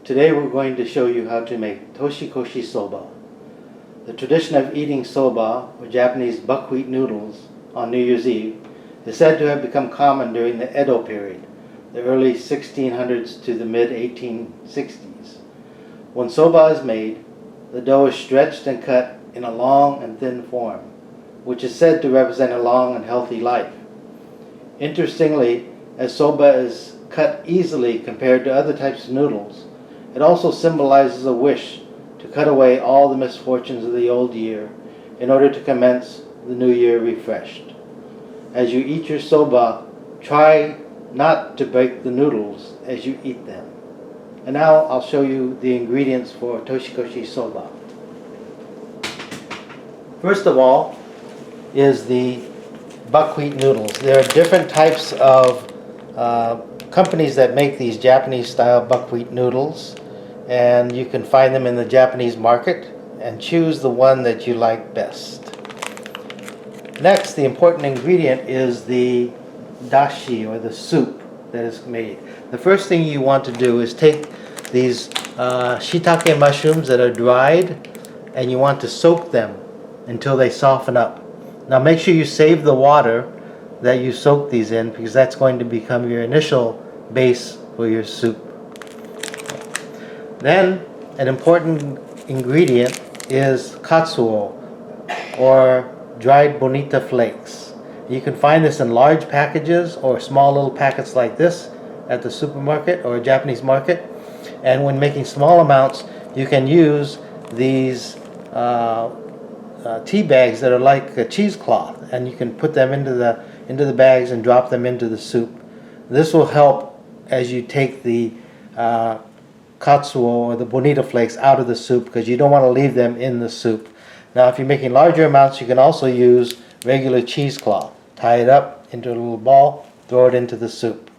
Today we're going to show you how to make Toshi Koshi Soba. The tradition of eating soba, or Japanese buckwheat noodles, on New Year's Eve is said to have become common during the Edo period, the early 1600s to the mid-1860s. When soba is made, the dough is stretched and cut in a long and thin form, which is said to represent a long and healthy life. Interestingly, as soba is cut easily compared to other types of noodles, it also symbolizes a wish to cut away all the misfortunes of the old year in order to commence the new year refreshed. As you eat your soba, try not to break the noodles as you eat them. And now I'll show you the ingredients for Toshikoshi Soba. First of all is the buckwheat noodles. There are different types of companies that make these Japanese style buckwheat noodles, and you can find them in the Japanese market and choose the one that you like best. Next, the important ingredient is the dashi, or the soup that is made. The first thing you want to do is take these shiitake mushrooms that are dried, and you want to soak them until they soften up. Now make sure you save the water that you soak these in, because that's going to become your initial base for your soup. Then an important ingredient is katsuo, or dried bonita flakes. You can find this in large packages or small little packets like this at the supermarket or Japanese market. And when making small amounts, you can use these tea bags that are like a cheesecloth, and you can put them into the bags and drop them into the soup. This will help as you take the katsuo, or the bonita flakes, out of the soup, because you don't want to leave them in the soup. Now if you're making larger amounts, you can also use regular cheesecloth. Tie it up into a little ball, throw it into the soup.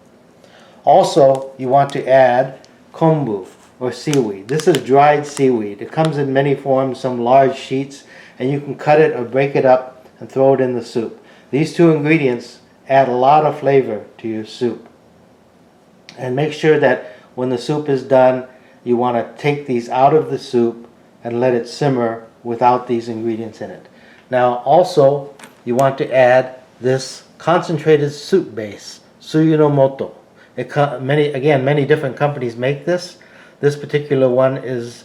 Also, you want to add kombu, or seaweed. This is dried seaweed. It comes in many forms, some large sheets, and you can cut it or break it up and throw it in the soup. These two ingredients add a lot of flavor to your soup. And make sure that when the soup is done, you want to take these out of the soup and let it simmer without these ingredients in it. Now also, you want to add this concentrated soup base, Tsuyunomoto. Many different companies make this. This particular one is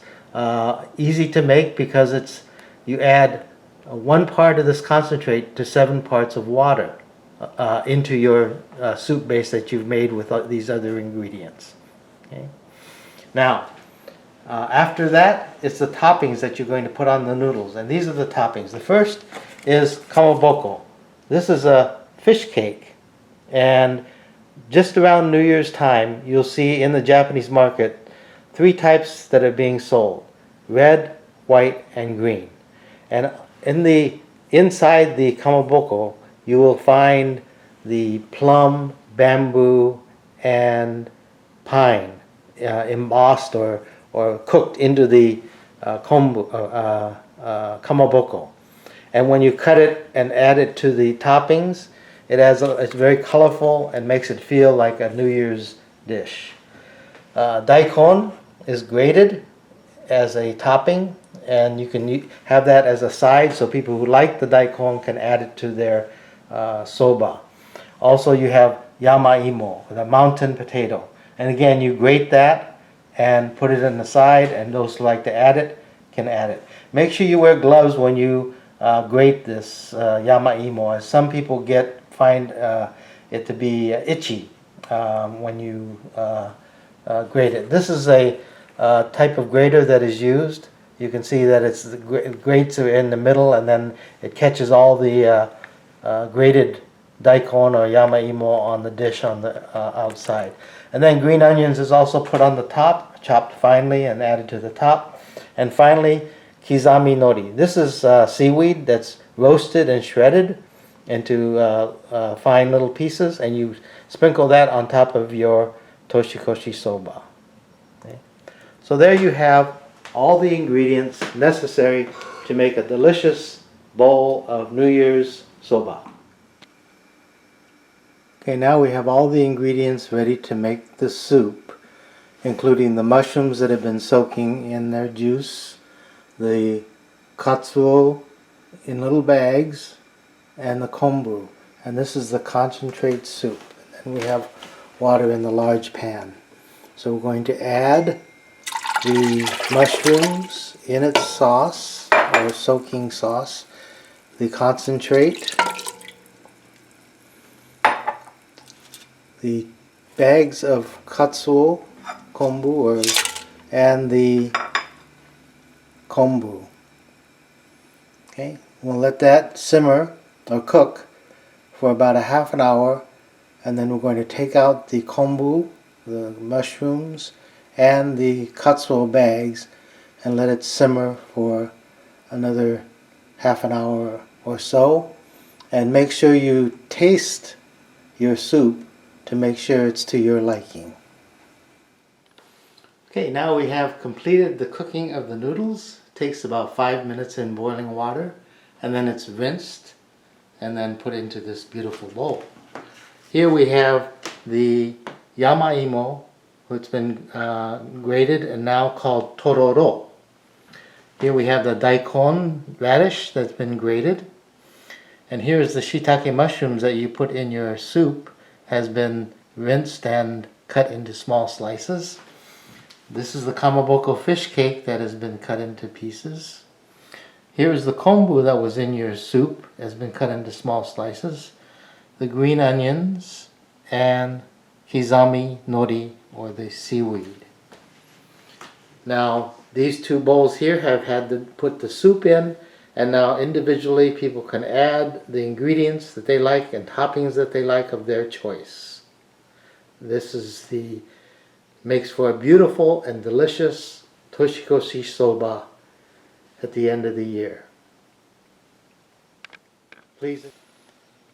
easy to make because you add 1 part of this concentrate to 7 parts of water into your soup base that you've made with these other ingredients. Okay. Now, after that, it's the toppings that you're going to put on the noodles, and these are the toppings. The first is kamaboko. This is a fish cake, and just around New Year's time, you'll see in the Japanese market 3 types that are being sold: red, white, and green. And inside the kamaboko, you will find the plum, bamboo, and pine embossed or cooked into the kamaboko. And when you cut it and add it to the toppings, it's very colorful and makes it feel like a New Year's dish. Daikon is grated as a topping, and you can have that as a side, so people who like the daikon can add it to their soba. Also, you have yama-imo, the mountain potato. And again, you grate that and put it in the side, and those who like to add it can add it. Make sure you wear gloves when you grate this yama-imo, as some people find it to be itchy when you grate it. This is a type of grater that is used. You can see that the grates are in the middle, and then it catches all the grated daikon or yama-imo on the dish on the outside. And then green onions is also put on the top, chopped finely and added to the top. And finally, kizami nori. This is seaweed that's roasted and shredded into fine little pieces, and you sprinkle that on top of your toshikoshi soba. Okay. So there you have all the ingredients necessary to make a delicious bowl of New Year's soba. Okay, now we have all the ingredients ready to make the soup. including the mushrooms that have been soaking in their juice, the katsuo in little bags, and the kombu. And this is the concentrate soup. And then we have water in the large pan. So we're going to add the mushrooms in its sauce, or soaking sauce, the concentrate, the bags of katsuo, kombu, and the kombu. Okay, we'll let that simmer or cook for about a half an hour, and then we're going to take out the kombu, the mushrooms, and the katsuo bags and let it simmer for another half an hour or so. And make sure you taste your soup to make sure it's to your liking. Okay, now we have completed the cooking of the noodles. It takes about 5 minutes in boiling water, and then it's rinsed and then put into this beautiful bowl. Here we have the yamaimo, which has been grated and now called tororo. Here we have the daikon radish that's been grated. And here is the shiitake mushrooms that you put in your soup, has been rinsed and cut into small slices. This is the kamaboko fish cake that has been cut into pieces. Here is the kombu that was in your soup, has been cut into small slices. The green onions and kizami nori, or the seaweed. Now these two bowls here have had to put the soup in, and now individually people can add the ingredients that they like and toppings that they like of their choice. This is makes for a beautiful and delicious Toshi Soba at the end of the year. Please.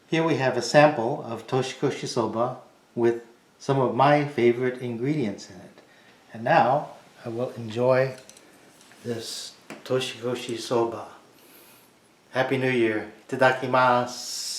Here we have a sample of Toshi Soba with some of my favorite ingredients in it. And now I will enjoy this Toshi Soba. Happy New Year. Itadakimasu.